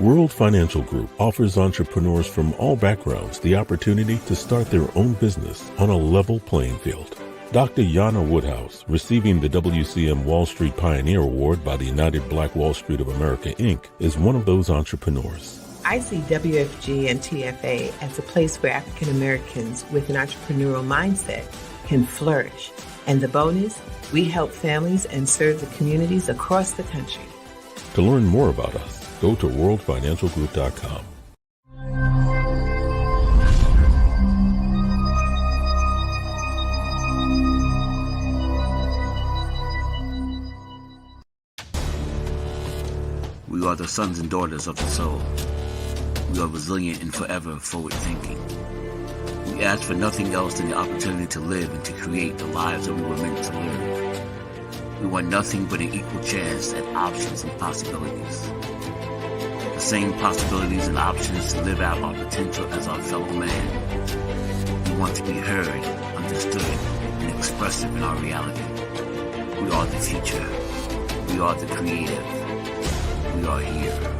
World Financial Group offers entrepreneurs from all backgrounds the opportunity to start their own business on a level playing field. Dr. Jana Woodhouse, receiving the WCM Wall Street Pioneer Award by the United Black Wall Street of America, Inc., is one of those entrepreneurs. I see WFG and TFA as a place where African Americans with an entrepreneurial mindset can flourish. And the bonus, we help families and serve the communities across the country. To learn more about us, go to worldfinancialgroup.com. We are the sons and daughters of the soul. We are resilient and forever forward-thinking. We ask for nothing else than the opportunity to live and to create the lives that we were meant to live. We want nothing but an equal chance at options and possibilities. The same possibilities and options to live out our potential as our fellow man. We want to be heard, understood, and expressive in our reality. We are the future. We are the creative. We are here.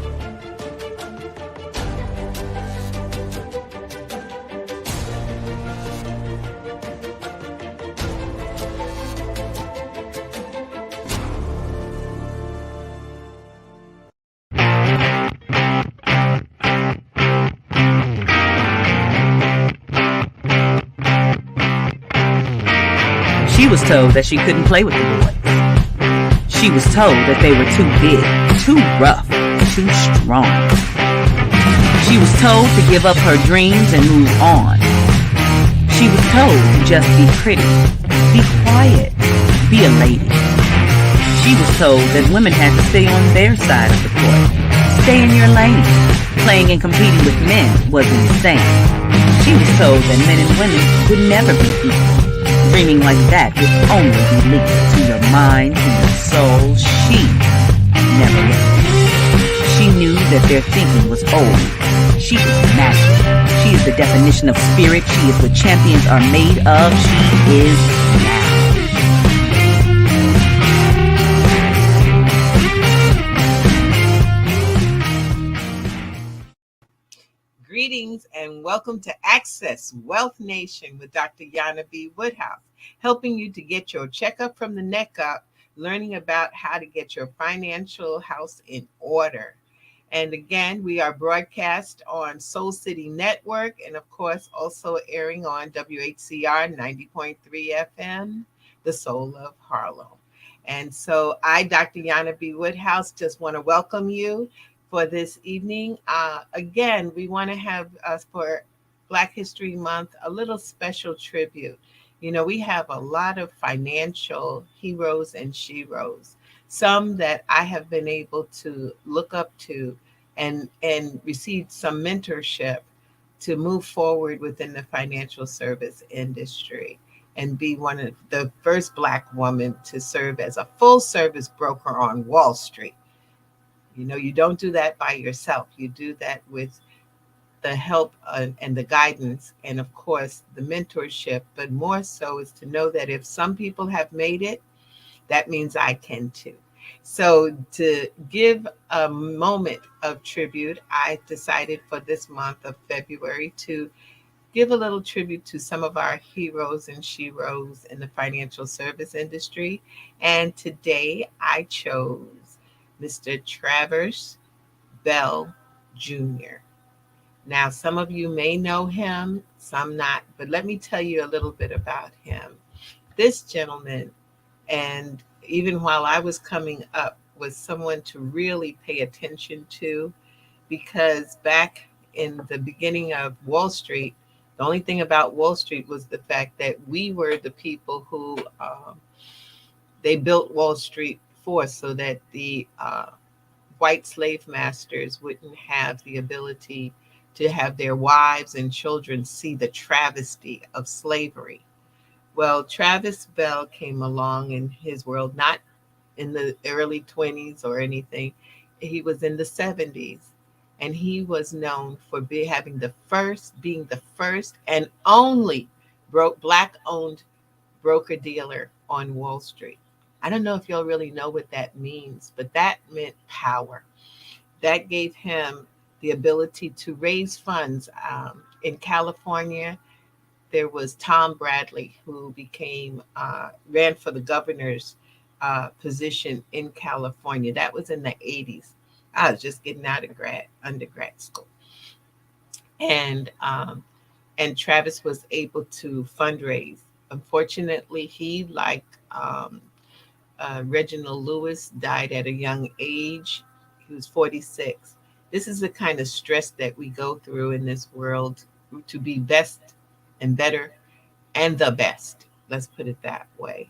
She was told that she couldn't play with the boys. She was told that they were too big, too rough, too strong. She was told to give up her dreams and move on. She was told to just be pretty, be quiet, be a lady. She was told that women had to stay on their side of the court, stay in your lane. Playing and competing with men was insane. She was told that men and women would never be equal. Dreaming like that would only be linked to your mind, to your soul. She never listened. She knew that their thinking was old. She was magic. She is the definition of spirit. She is what champions are made of. She is now. Greetings and welcome to Access Wealth Nation with Dr. Jana B. Woodhouse, helping you to get your checkup from the neck up, learning about how to get your financial house in order. And again, we are broadcast on Soul City Network and, of course, also airing on WHCR 90.3 FM, the Soul of Harlem. And so I, Dr. Jana B. Woodhouse, just want to welcome you for this evening. Again, we want to have for Black History Month a little special tribute. You know, we have a lot of financial heroes and sheroes, some that I have been able to look up to and receive some mentorship to move forward within the financial service industry and be one of the first Black women to serve as a full service broker on Wall Street. You know, you don't do that by yourself. You do that with the help and the guidance and, of course, the mentorship. But more so is to know that if some people have made it, that means I can too. So to give a moment of tribute, I decided for this month of February to give a little tribute to some of our heroes and sheroes in the financial service industry. And today I chose Mr. Travers Bell Jr. Now, some of you may know him, some not, but let me tell you a little bit about him. This gentleman, and even while I was coming up, was someone to really pay attention to, because back in the beginning of Wall Street, the only thing about Wall Street was the fact that we were the people who they built Wall Street for, so that the white slave masters wouldn't have the ability to have their wives and children see the travesty of slavery. Well, Travis Bell came along in his world, not in the early 20s or anything. He was in the 70s, and he was known for being the first and only Black-owned broker-dealer on Wall Street. I don't know if y'all really know what that means, but that meant power. That gave him the ability to raise funds. In California, there was Tom Bradley, who ran for the governor's position in California. That was in the 80s. I was just getting out of undergrad school. And Travis was able to fundraise. Unfortunately, he, like Reginald Lewis, died at a young age. He was 46. This is the kind of stress that we go through in this world to be best and better and the best. Let's put it that way.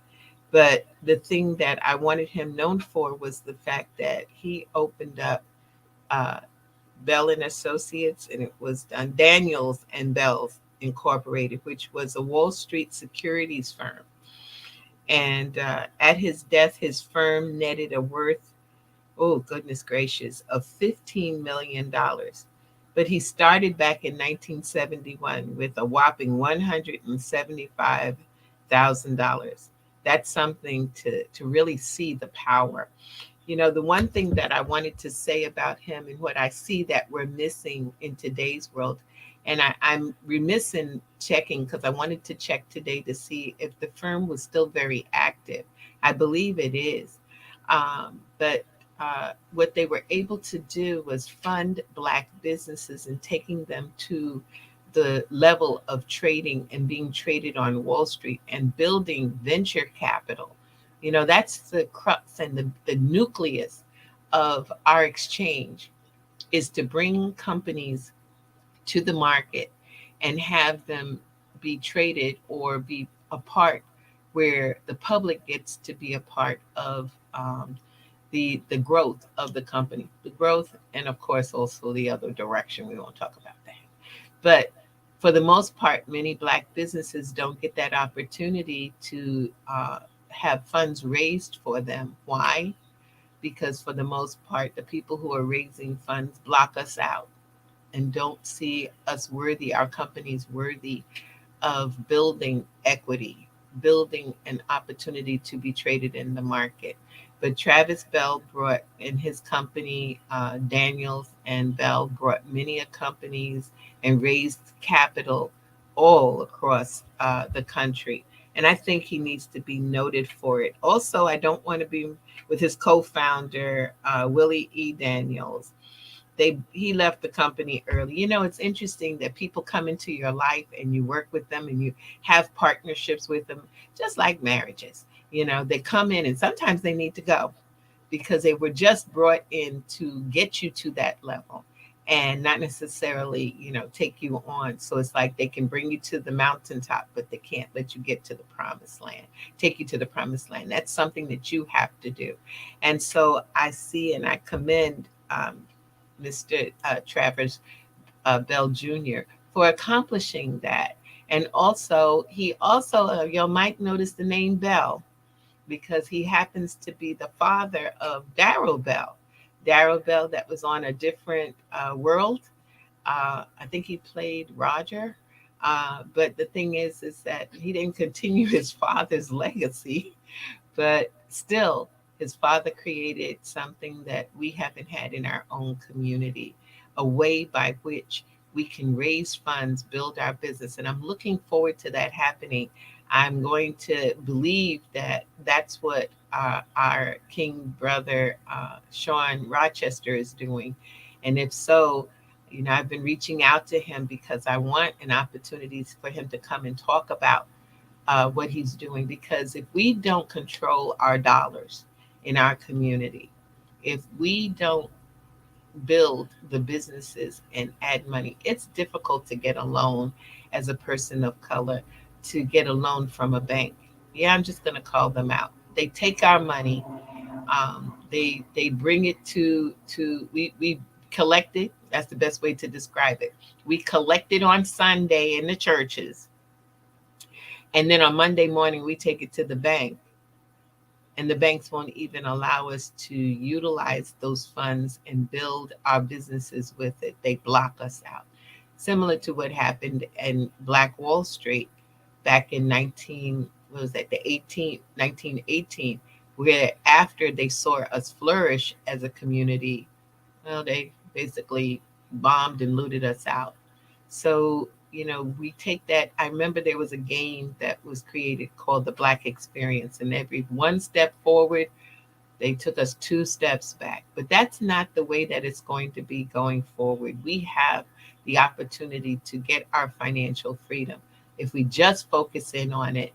But the thing that I wanted him known for was the fact that he opened up uh, Bell and Associates, and it was Daniels and Bells Incorporated, which was a Wall Street securities firm. And at his death, his firm netted a worth, oh goodness gracious, of $15 million. But he started back in 1971 with a whopping $175,000. That's something to really see the power. The one thing that I wanted to say about him and what I see that we're missing in today's world, and I'm remiss in checking because I wanted to check today to see if the firm was still very active. I believe it is. But what they were able to do was fund Black businesses and taking them to the level of trading and being traded on Wall Street and building venture capital. That's the crux and the nucleus of our exchange, is to bring companies to the market and have them be traded or be a part where the public gets to be a part of the growth of the company, the growth, and of course also the other direction. We won't talk about that. But for the most part, many Black businesses don't get that opportunity to have funds raised for them. Why? Because for the most part, the people who are raising funds block us out and don't see us worthy, our companies worthy of building equity, building an opportunity to be traded in the market. But Travis Bell brought in his company, Daniels and Bell brought many companies and raised capital all across the country. And I think he needs to be noted for it. Also, I don't want to be with his co-founder, Willie E. Daniels. He left the company early. It's interesting that people come into your life and you work with them and you have partnerships with them, just like marriages. They come in and sometimes they need to go because they were just brought in to get you to that level and not necessarily, take you on. So it's like they can bring you to the mountaintop, but they can't let you get to the promised land, take you to the promised land. That's something that you have to do. And so I see and I commend Mr. Travers Bell Jr. for accomplishing that. And also, he also, you might notice the name Bell because he happens to be the father of Darryl Bell. Darryl Bell, that was on a different world. I think he played Roger. But the thing is that he didn't continue his father's legacy, but still, his father created something that we haven't had in our own community, a way by which we can raise funds, build our business. And I'm looking forward to that happening. I'm going to believe that that's what our King brother, Sean Rochester, is doing. And if so, I've been reaching out to him because I want an opportunity for him to come and talk about what he's doing. Because if we don't control our dollars in our community, if we don't build the businesses and add money, it's difficult to get a loan as a person of color, to get a loan from a bank. Yeah, I'm just going to call them out. They take our money. They bring it to we collect it. That's the best way to describe it. We collect it on Sunday in the churches, and then on Monday morning we take it to the bank. And the banks won't even allow us to utilize those funds and build our businesses with it. They block us out. Similar to what happened in Black Wall Street back in 1918, where after they saw us flourish as a community, well, they basically bombed and looted us out. So, we take that. I remember there was a game that was created called the Black Experience, and every one step forward, they took us two steps back. But that's not the way that it's going to be going forward. We have the opportunity to get our financial freedom if we just focus in on it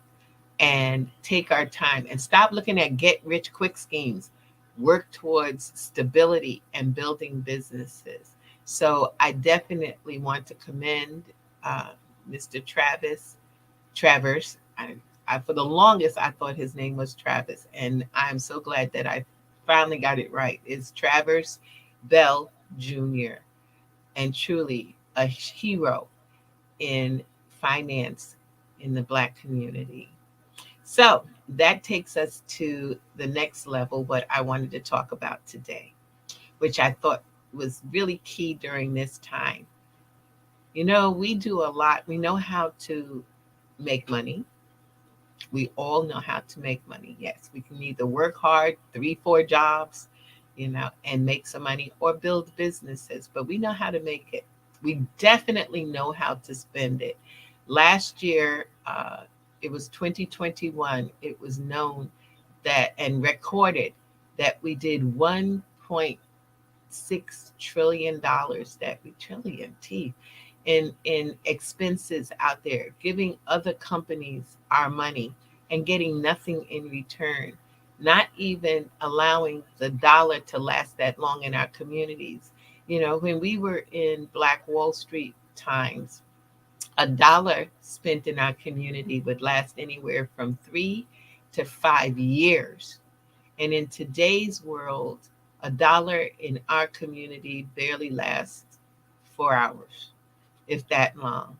and take our time and stop looking at get rich quick schemes. Work towards stability and building businesses. So I definitely want to commend uh, Mr. Travers. For the longest, I thought his name was Travis, and I'm so glad that I finally got it right. It's Travers Bell Jr., and truly a hero in finance in the Black community. So that takes us to the next level, what I wanted to talk about today, which I thought was really key during this time. We do a lot. We know how to make money. We all know how to make money. Yes, we can either work hard, 3, 4 jobs, and make some money, or build businesses, but we know how to make it. We definitely know how to spend it. Last year, it was 2021, it was known that and recorded that we did $1.6 trillion, that we trillion T in expenses out there, giving other companies our money and getting nothing in return, not even allowing the dollar to last that long in our communities. When we were in Black Wall Street times, a dollar spent in our community would last anywhere from 3 to 5 years. And in today's world, a dollar in our community barely lasts 4 hours, if that long.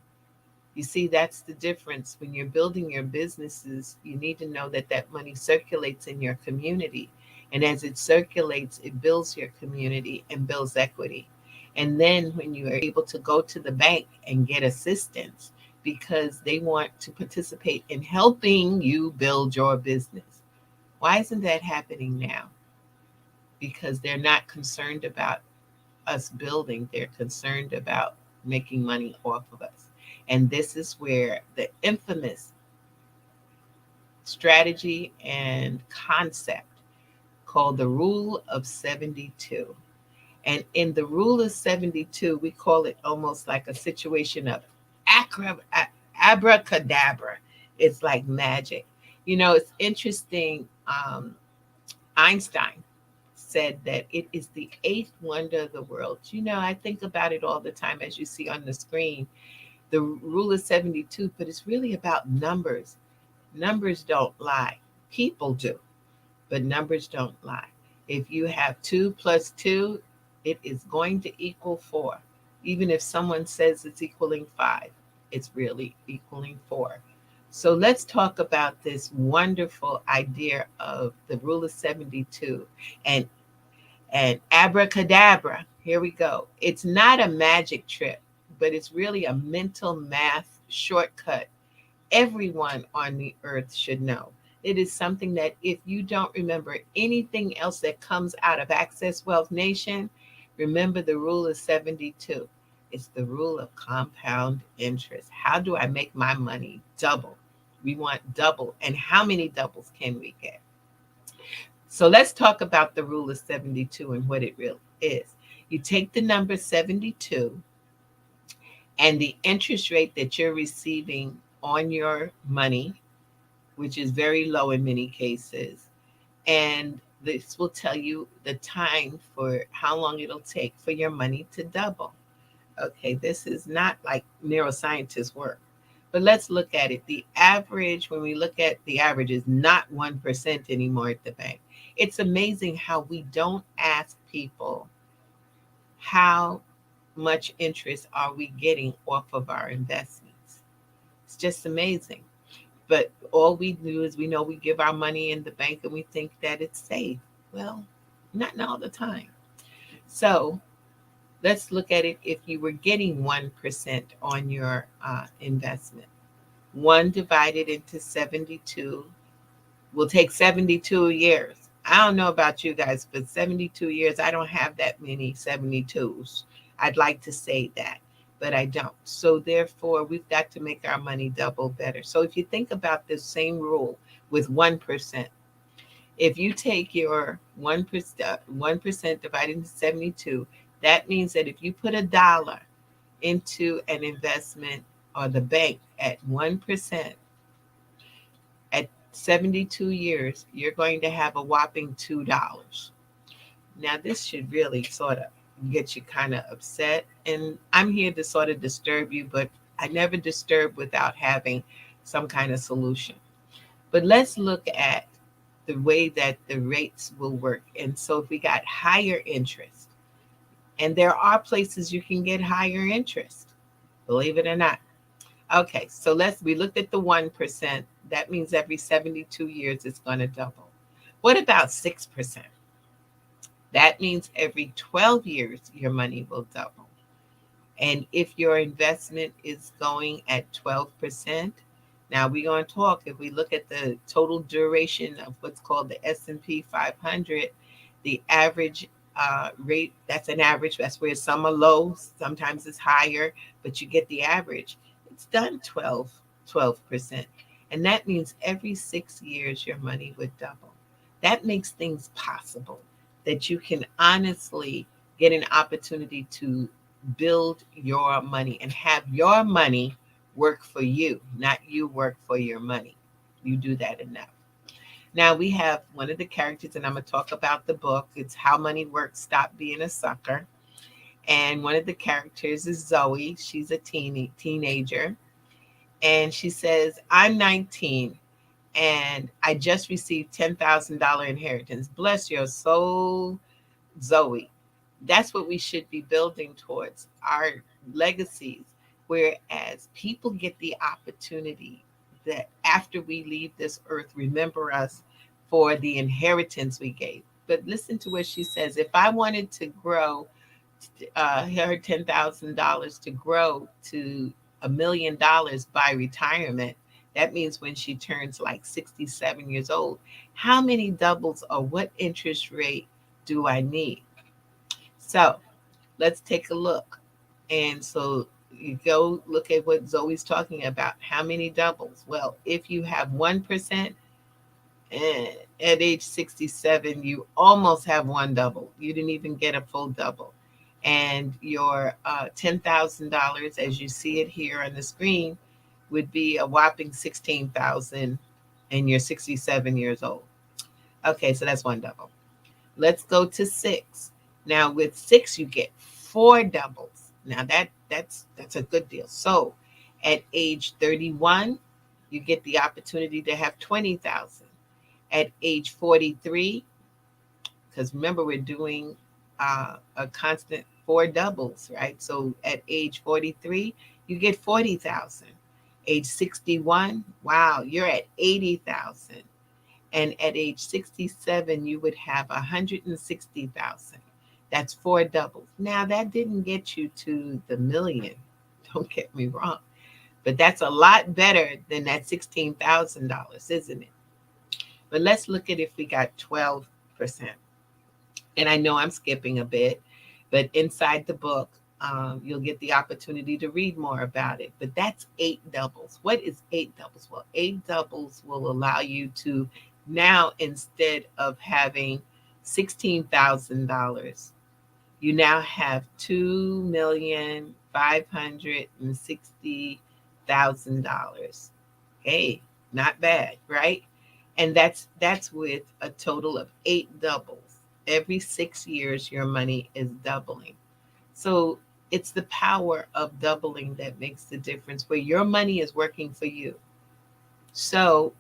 You see, that's the difference. When you're building your businesses, you need to know that that money circulates in your community. And as it circulates, it builds your community and builds equity. And then when you are able to go to the bank and get assistance because they want to participate in helping you build your business. Why isn't that happening now? Because they're not concerned about us building, they're concerned about making money off of us. And this is where the infamous strategy and concept called the Rule of 72. And in the Rule of 72, we call it almost like a situation of abracadabra. It's like magic. It's interesting. Einstein said that it is the eighth wonder of the world. I think about it all the time, as you see on the screen, the Rule of 72, but it's really about numbers. Numbers don't lie. People do, but numbers don't lie. If you have 2 plus 2, it is going to equal 4. Even if someone says it's equaling 5, it's really equaling 4. So let's talk about this wonderful idea of the Rule of 72 and abracadabra. Here we go. It's not a magic trick, but it's really a mental math shortcut everyone on the earth should know. It is something that if you don't remember anything else that comes out of Access Wealth Nation, remember the Rule of 72. It's the rule of compound interest. How do I make my money double? We want double. And how many doubles can we get? So let's talk about the Rule of 72 and what it really is. You take the number 72 and the interest rate that you're receiving on your money, which is very low in many cases. And this will tell you the time for how long it'll take for your money to double. Okay, this is not like neuroscientists work, but let's look at it. The average, when we look at the average, is not 1% anymore at the bank. It's amazing how we don't ask people how much interest are we getting off of our investments. It's just amazing. But all we do is we know we give our money in the bank and we think that it's safe. Well, not all the time. So let's look at it. If you were getting 1% on your investment, 1 divided into 72 will take 72 years. I don't know about you guys, but 72 years, I don't have that many 72s. I'd like to say that, but I don't. So therefore, we've got to make our money double better. So if you think about this same rule with 1%, if you take your 1% divided into 72, that means that if you put $1 into an investment or the bank at 1%, at 72 years, you're going to have a whopping $2. Now, this should really sort of get you kind of upset. And I'm here to sort of disturb you, but I never disturb without having some kind of solution. But let's look at the way that the rates will work. And so if we got higher interest, and there are places you can get higher interest, believe it or not. Okay, so we looked at the 1%. That means every 72 years it's going to double. What about 6%? That means every 12 years your money will double. And if your investment is going at 12%, now we're going to talk, if we look at the total duration of what's called the S&P 500, the average rate, that's an average, that's where some are low, sometimes it's higher, but you get the average. It's done 12%. And that means every 6 years your money would double. That makes things possible, that you can honestly get an opportunity to build your money and have your money work for you, not you work for your money. You do that enough. Now we have one of the characters, and I'm going to talk about the book. It's How Money Works, Stop Being a Sucker. And one of the characters is Zoe. She's a teenager. And she says, I'm 19 and I just received $10,000 inheritance. Bless your soul, Zoe. That's what we should be building towards, our legacies. Whereas people get the opportunity that after we leave this earth, remember us for the inheritance we gave. But listen to what she says. If I wanted to grow her $10,000 to grow to $1 million by retirement, that means when she turns like 67 years old, how many doubles or what interest rate do I need? So let's take a look. And so you go look at what Zoe's talking about. How many doubles? Well, if you have 1%, at age 67, you almost have one double. You didn't even get a full double. And your $10,000, as you see it here on the screen, would be a whopping 16,000, and you're 67 years old. Okay, so that's one double. Let's go to 6. Now with 6, you get 4 doubles. Now that's a good deal. So at age 31, you get the opportunity to have 20,000. At age 43, because remember we're doing a constant 4 doubles, right? So at age 43, you get 40,000. Age 61, wow, you're at 80,000. And at age 67, you would have 160,000. That's 4 doubles. Now that didn't get you to the million. Don't get me wrong, but that's a lot better than that $16,000, isn't it? But let's look at if we got 12%. And I know I'm skipping a bit, but inside the book, you'll get the opportunity to read more about it. But that's 8 doubles. What is 8 doubles? Well, 8 doubles will allow you to now, instead of having $16,000, you now have $2,560,000. Hey, not bad, right? And that's with a total of 8 doubles. Every 6 years, your money is doubling. So it's the power of doubling that makes the difference, where your money is working for you. So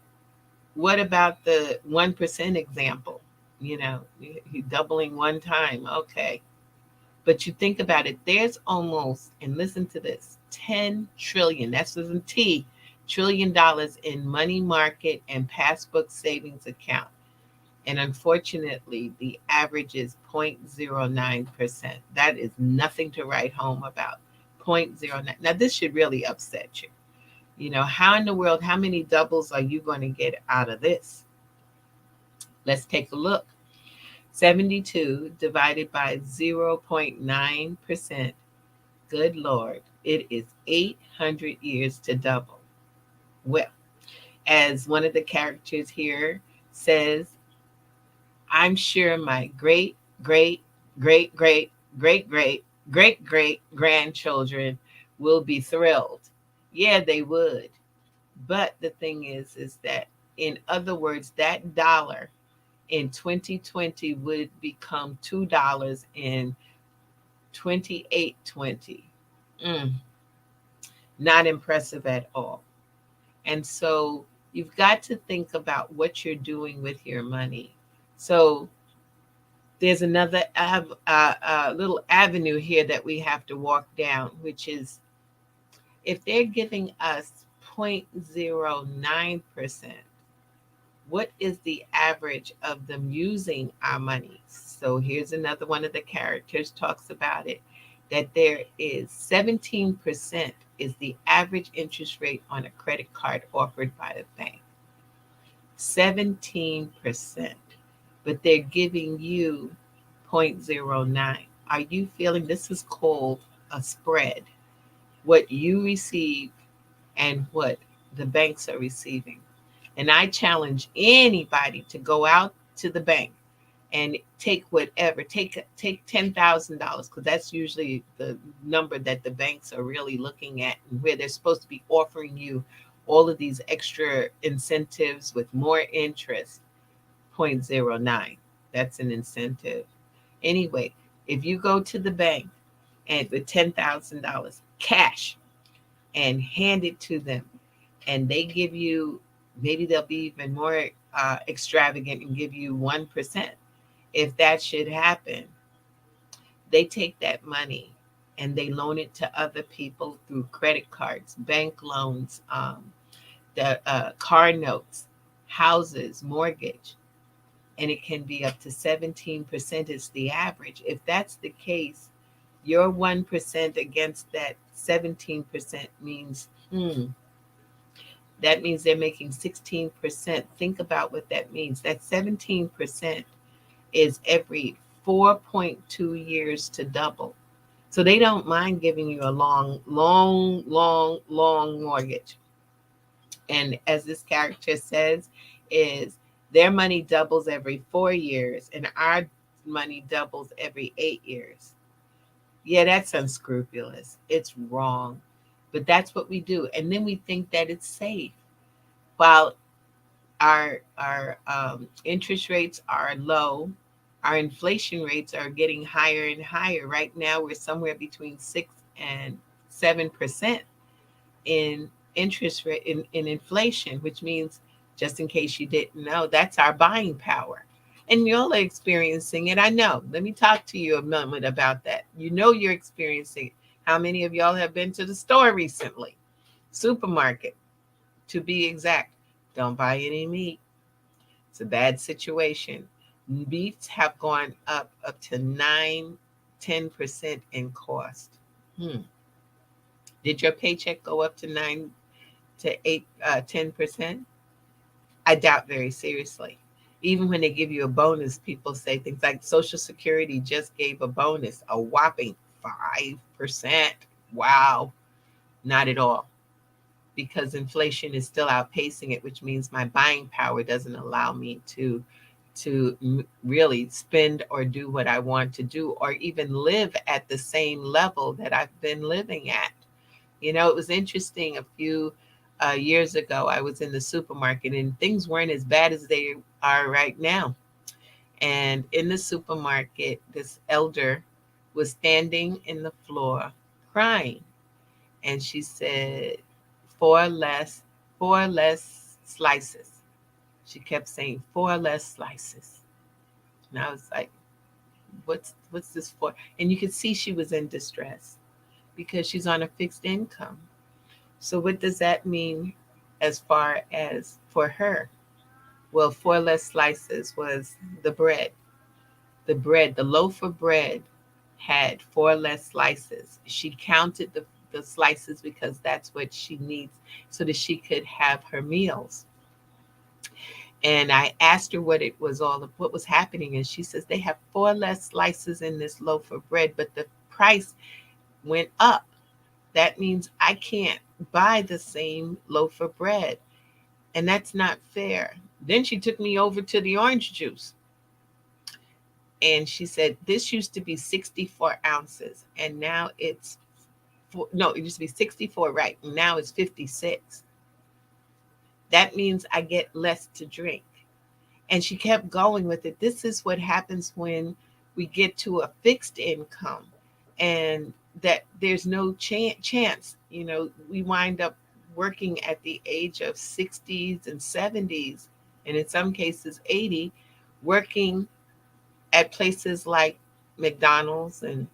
what about the 1% example? You're doubling one time. Okay. But you think about it, there's almost, and listen to this, 10 trillion, that's with a T, trillion dollars in money market and passbook savings account. And unfortunately, the average is 0.09%. That is nothing to write home about. 0.09. Now, this should really upset you. How in the world, how many doubles are you going to get out of this? Let's take a look. 72 divided by 0.9% Good Lord, it is 800 years to double. Well, as one of the characters here says, I'm sure my great, great, great, great, great, great, great, great grandchildren will be thrilled. Yeah, they would. But the thing is that, in other words, that dollar in 2020 would become $2 in 2820. Mm, not impressive at all. And so you've got to think about what you're doing with your money. So there's another little avenue here that we have to walk down, which is if they're giving us 0.09%, what is the average of them using our money? So here's another one of the characters talks about it, that there is 17% is the average interest rate on a credit card offered by the bank. 17%. But they're giving you 0.09. Are you feeling this is called a spread? What you receive and what the banks are receiving. And I challenge anybody to go out to the bank and take whatever, take $10,000, because that's usually the number that the banks are really looking at, where they're supposed to be offering you all of these extra incentives with more interest. 0.09. That's an incentive. Anyway, if you go to the bank and with $10,000 cash and hand it to them, and they give you, maybe they'll be even more extravagant and give you 1%. If that should happen, they take that money and they loan it to other people through credit cards, bank loans, the car notes, houses, mortgage, and it can be up to 17% is the average. If that's the case, your 1% against that 17% means, that means they're making 16%. Think about what that means. That 17% is every 4.2 years to double. So they don't mind giving you a long mortgage. And as this character says, is their money doubles every 4 years and our money doubles every 8 years. Yeah, that's unscrupulous. It's wrong. But that's what we do. And then we think that it's safe. While our interest rates are low, our inflation rates are getting higher and higher. Right now, we're somewhere between 6 and 7% in interest rate in inflation, which means, just in case you didn't know, that's our buying power. And y'all are experiencing it. I know. Let me talk to you a moment about that. You know you're experiencing it. How many of y'all have been to the store recently? Supermarket, to be exact. Don't buy any meat. It's a bad situation. Beets have gone up to 9-10% in cost. Did your paycheck go up to 9 to 8, 10%? I doubt very seriously. Even when they give you a bonus, people say things like Social Security just gave a bonus, a whopping 5%. Wow, not at all. Because inflation is still outpacing it, which means my buying power doesn't allow me to really spend or do what I want to do, or even live at the same level that I've been living at. You know, it was interesting. A few years ago, I was in the supermarket and things weren't as bad as they are right now. And in the supermarket, this elder was standing in the floor crying. And she said, four less slices. She kept saying, four less slices. And I was like, what's this for? And you could see she was in distress because she's on a fixed income. So what does that mean as far as for her? Well, four less slices was the bread. The loaf of bread had four less slices. She counted the slices because that's what she needs so that she could have her meals. And I asked her what was happening. And she says they have four less slices in this loaf of bread, but the price went up. That means I can't buy the same loaf of bread. And that's not fair. Then she took me over to the orange juice. And she said, this used to be 64 ounces. And now it's, no, it used to be 64, right? And now it's 56. That means I get less to drink. And she kept going with it. This is what happens when we get to a fixed income and that there's no chance. We wind up working at the age of 60s and 70s, and in some cases 80, working at places like McDonald's and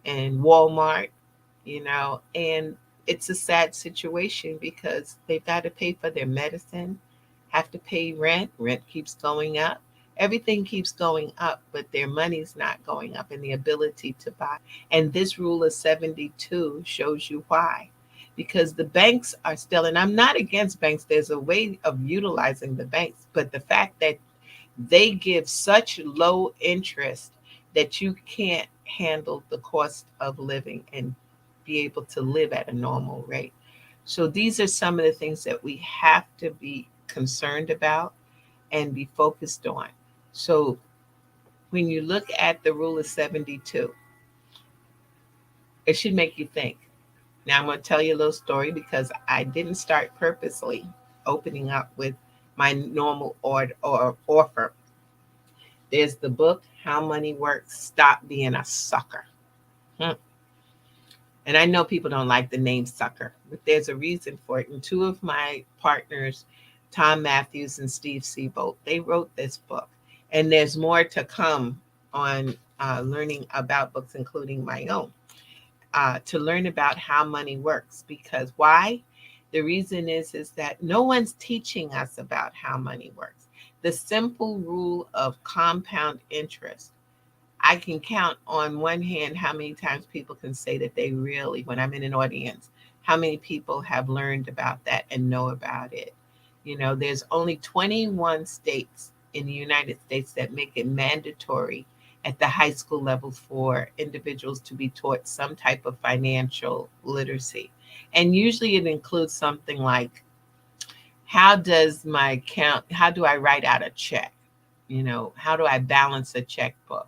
Walmart, and it's a sad situation because they've got to pay for their medicine, have to pay rent. Rent keeps going up. Everything keeps going up, but their money's not going up and the ability to buy. And this rule of 72 shows you why. Because the banks are still, and I'm not against banks, there's a way of utilizing the banks, but the fact that they give such low interest that you can't handle the cost of living and be able to live at a normal rate. So these are some of the things that we have to be concerned about and be focused on. So when you look at the rule of 72, it should make you think. Now I'm going to tell you a little story because I didn't start purposely opening up with my normal offer. There's the book, How Money Works, Stop Being a Sucker. And I know people don't like the name sucker, but there's a reason for it. And two of my partners, Tom Matthews and Steve Seabolt, they wrote this book. And there's more to come on learning about books, including my own, to learn about how money works. Because why? The reason is that no one's teaching us about how money works. The simple rule of compound interest. I can count on one hand how many times people can say that they really, when I'm in an audience, how many people have learned about that and know about it. There's only 21 states in the United States that make it mandatory at the high school level for individuals to be taught some type of financial literacy. And usually it includes something like, how do I write out a check? How do I balance a checkbook?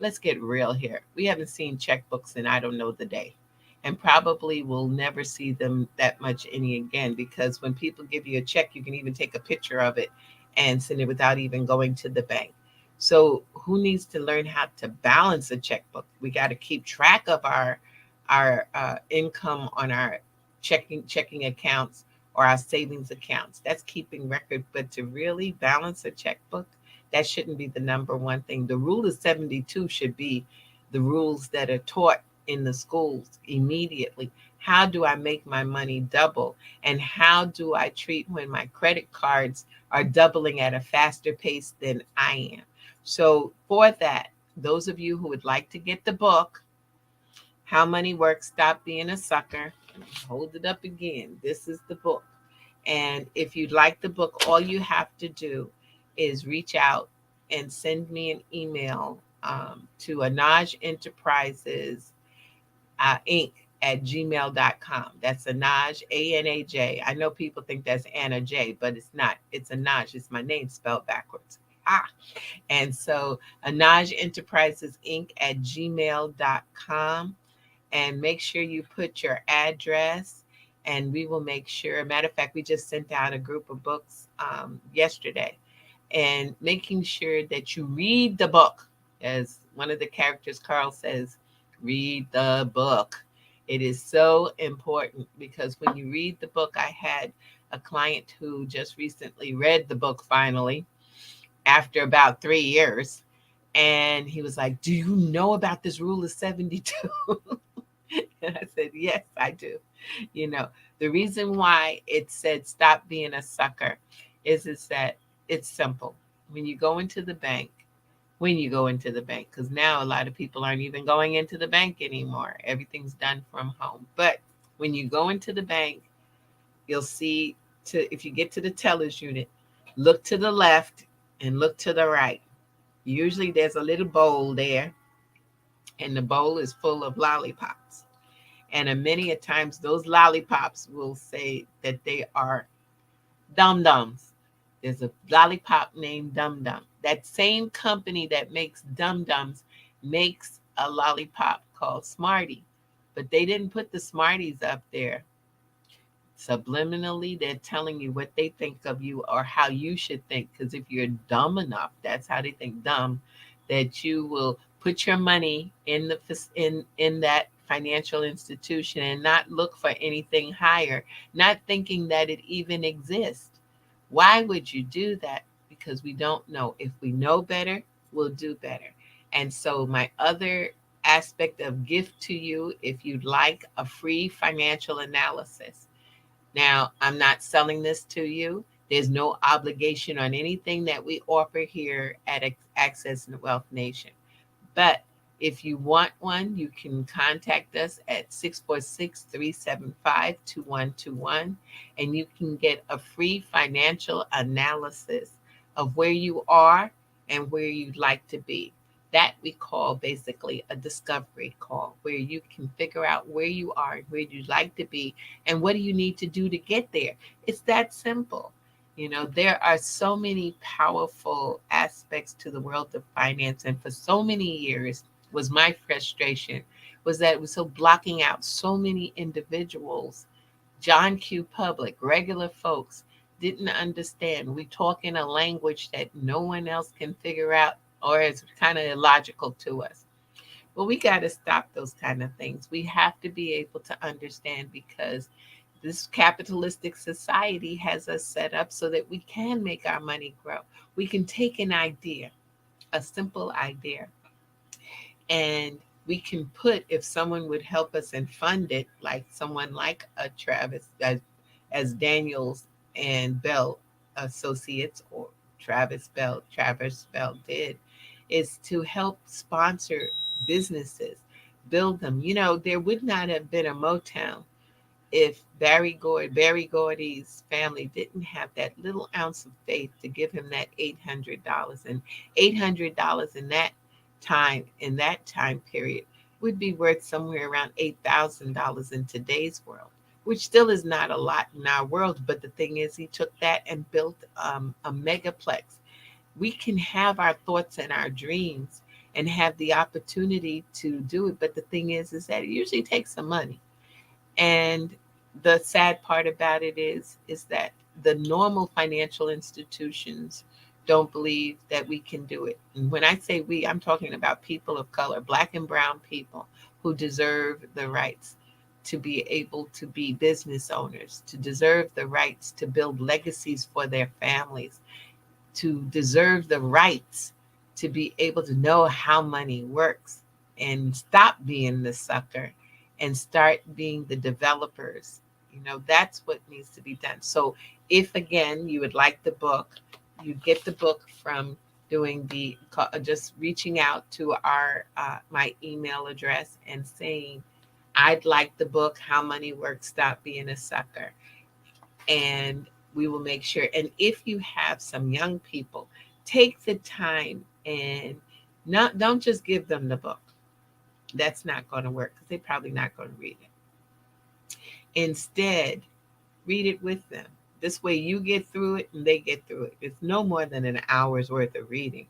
Let's get real here. We haven't seen checkbooks in I don't know the day, and probably will never see them that much any again, because when people give you a check, you can even take a picture of it and send it without even going to the bank. So who needs to learn how to balance a checkbook? We got to keep track of our income on our checking accounts or our savings accounts. That's keeping record. But to really balance a checkbook, that shouldn't be the number one thing. The rule of 72 should be the rules that are taught in the schools immediately. How do I make my money double? And how do I treat when my credit cards are doubling at a faster pace than I am? So for that, those of you who would like to get the book, How Money Works, Stop Being a Sucker, hold it up again. This is the book. And if you'd like the book, all you have to do is reach out and send me an email to Anaj Enterprises Inc. at gmail.com. That's Anaj, A-N-A-J. I know people think that's Anna J, but it's not. It's Anaj. It's my name spelled backwards. And so Anaj Enterprises Inc. at gmail.com. And make sure you put your address, and we will make sure. Matter of fact, we just sent out a group of books yesterday. And making sure that you read the book. As one of the characters, Carl, says, read the book. It is so important because when you read the book, I had a client who just recently read the book finally after about 3 years. And he was like, do you know about this rule of 72? And I said, yes, I do. The reason why it said stop being a sucker is that it's simple. When you go into the bank, because now a lot of people aren't even going into the bank anymore. Everything's done from home. But when you go into the bank, you'll see, if you get to the teller's unit, look to the left and look to the right. Usually there's a little bowl there, and the bowl is full of lollipops. And many a times those lollipops will say that they are dum dums. There's a lollipop named Dum Dum. That same company that makes Dum Dums makes a lollipop called Smartie. But they didn't put the Smarties up there. Subliminally, they're telling you what they think of you or how you should think. Because if you're dumb enough, that's how they think dumb, that you will put your money in in that financial institution and not look for anything higher, not thinking that it even exists. Why would you do that? Because we don't know. If we know better, we'll do better. And so, my other aspect of gift to you, if you'd like a free financial analysis. Now, I'm not selling this to you. There's no obligation on anything that we offer here at Access and Wealth Nation. But if you want one, you can contact us at 646-375-2121, and you can get a free financial analysis of where you are and where you'd like to be. That we call basically a discovery call, where you can figure out where you are and where you'd like to be and what do you need to do to get there. It's that simple. There are so many powerful aspects to the world of finance. And for so many years was my frustration was that it was so blocking out so many individuals. John Q. Public, regular folks didn't understand. We talk in a language that no one else can figure out or is kind of illogical to us. Well, we got to stop those kind of things. We have to be able to understand because this capitalistic society has us set up so that we can make our money grow. We can take an idea, a simple idea, and we can put, if someone would help us and fund it, like someone like a Travis, as Daniels and Bell Associates, or Travis Bell did, is to help sponsor businesses, build them. There would not have been a Motown if Barry Gordy's family didn't have that little ounce of faith to give him that $800. And $800 in that time period, would be worth somewhere around $8,000 in today's world, which still is not a lot in our world. But the thing is, he took that and built a megaplex. We can have our thoughts and our dreams and have the opportunity to do it. But the thing is that it usually takes some money. And the sad part about it is that the normal financial institutions don't believe that we can do it. And when I say we, I'm talking about people of color, Black and brown people who deserve the rights to be able to be business owners, to deserve the rights to build legacies for their families, to deserve the rights to be able to know how money works and stop being the sucker and start being the developers. That's what needs to be done. So if, again, you would like the book, you get the book from doing just reaching out to my email address and saying, I'd like the book, How Money Works, Stop Being a Sucker. And we will make sure. And if you have some young people, take the time and don't just give them the book. That's not going to work because they're probably not going to read it. Instead, read it with them. This way you get through it and they get through it. It's no more than an hour's worth of reading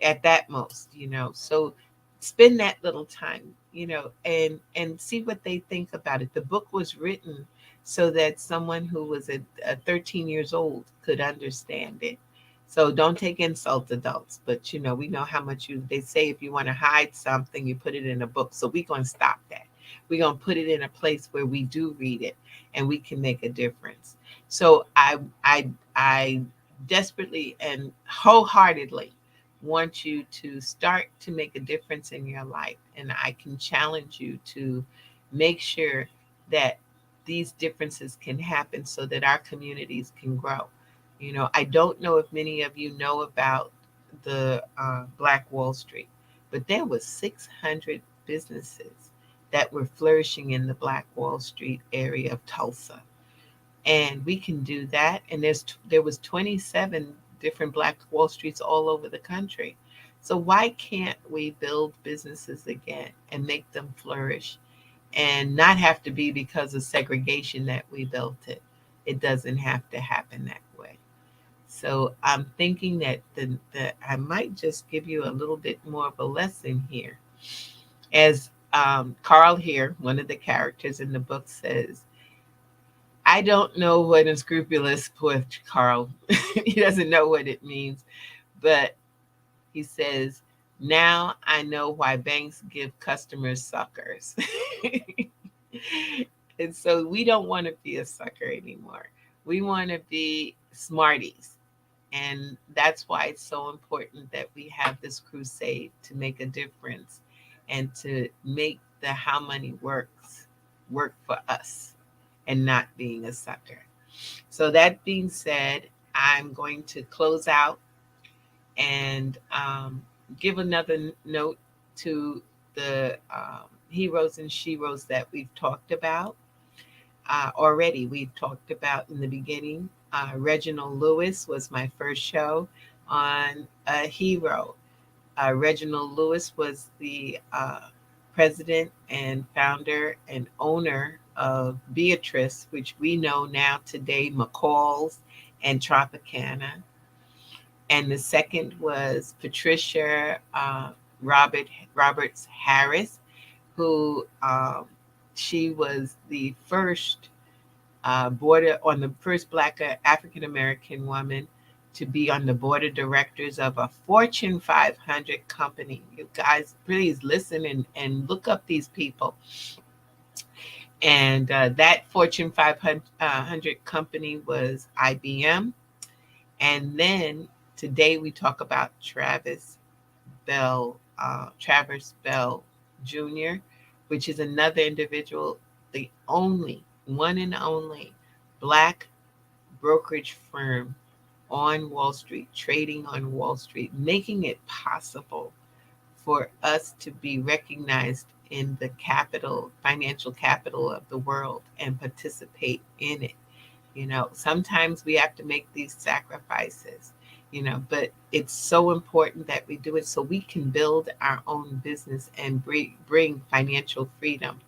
at that most, So spend that little time, and see what they think about it. The book was written so that someone who was a 13 years old could understand it. So don't take insult adults, but we know how much they say if you want to hide something, you put it in a book. So we're going to stop that. We're going to put it in a place where we do read it and we can make a difference. So I desperately and wholeheartedly want you to start to make a difference in your life. And I can challenge you to make sure that these differences can happen so that our communities can grow. I don't know if many of you know about the Black Wall Street, but there was 600 businesses that were flourishing in the Black Wall Street area of Tulsa. And we can do that. And there was 27 different Black Wall Streets all over the country. So why can't we build businesses again and make them flourish and not have to be because of segregation that we built it. It doesn't have to happen that way. So I'm thinking that I might just give you a little bit more of a lesson here. As Carl here, one of the characters in the book, says, I don't know what unscrupulous, poor Carl, he doesn't know what it means, but he says, now I know why banks give customers suckers. And so we don't want to be a sucker anymore. We want to be smarties. And that's why it's so important that we have this crusade to make a difference and to make the how money works work for us and not being a sucker. So that being said, I'm going to close out and give another note to the heroes and sheroes that we've talked about already. We've talked about in the beginning. Reginald Lewis was my first show on a hero. Reginald Lewis was the president and founder and owner of Beatrice, which we know now today, McCall's and Tropicana. And the second was Patricia Roberts Harris, who she was the first the first Black African American woman to be on the board of directors of a Fortune 500 company. You guys, please listen and look up these people. And that Fortune 500 company was IBM. And then today we talk about Travers Bell Jr., which is another individual, the only one and only Black brokerage firm on Wall Street, trading on Wall Street, making it possible for us to be recognized in the financial capital of the world and participate in it. Sometimes we have to make these sacrifices, but it's so important that we do it so we can build our own business and bring financial freedom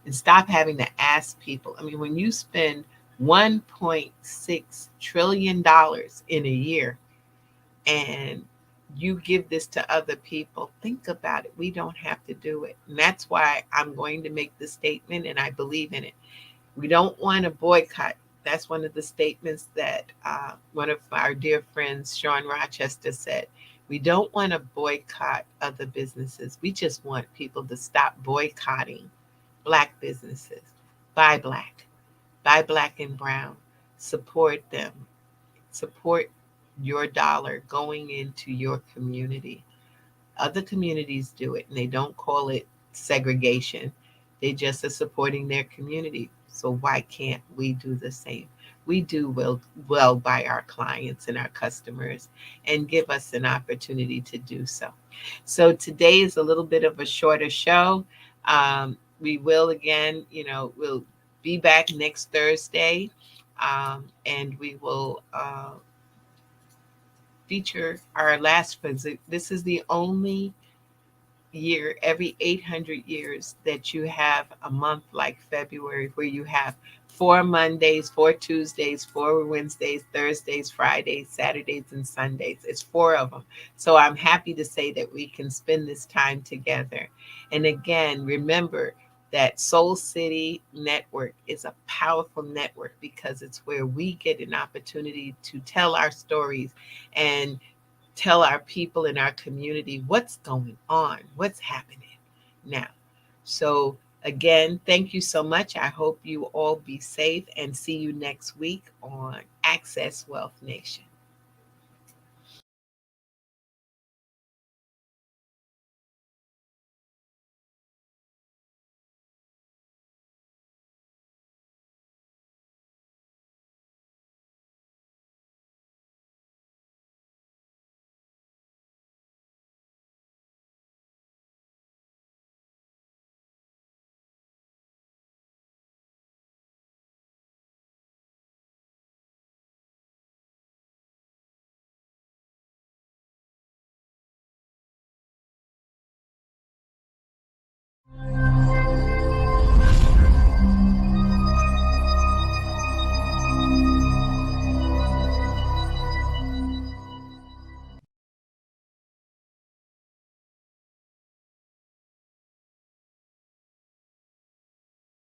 and stop having to ask people. I mean, when you spend $1.6 trillion in a year and you give this to other people, think about it. We don't have to do it. And that's why I'm going to make the statement, and I believe in it. We don't want to boycott. That's one of the statements that one of our dear friends, Sean Rochester, said. We don't want to boycott other businesses. We just want people to stop boycotting Black businesses. Buy Black and brown. Support them. Support your dollar going into your community. Other communities do it, and they don't call it segregation. They just are supporting their community. So why can't we do the same? We do well by our clients and our customers, and give us an opportunity to do so. So today is a little bit of a shorter show. We will again, we'll be back next Thursday, and we will feature our last visit. This is the only year every 800 years that you have a month like February where you have 4 Mondays, 4 Tuesdays, 4 Wednesdays, Thursdays, Fridays, Saturdays, and Sundays. It's 4 of them. So I'm happy to say that we can spend this time together. And again, remember that Soul City Network is a powerful network because it's where we get an opportunity to tell our stories and tell our people in our community what's going on, what's happening now. So again, thank you so much. I hope you all be safe and see you next week on Access Wealth Nation.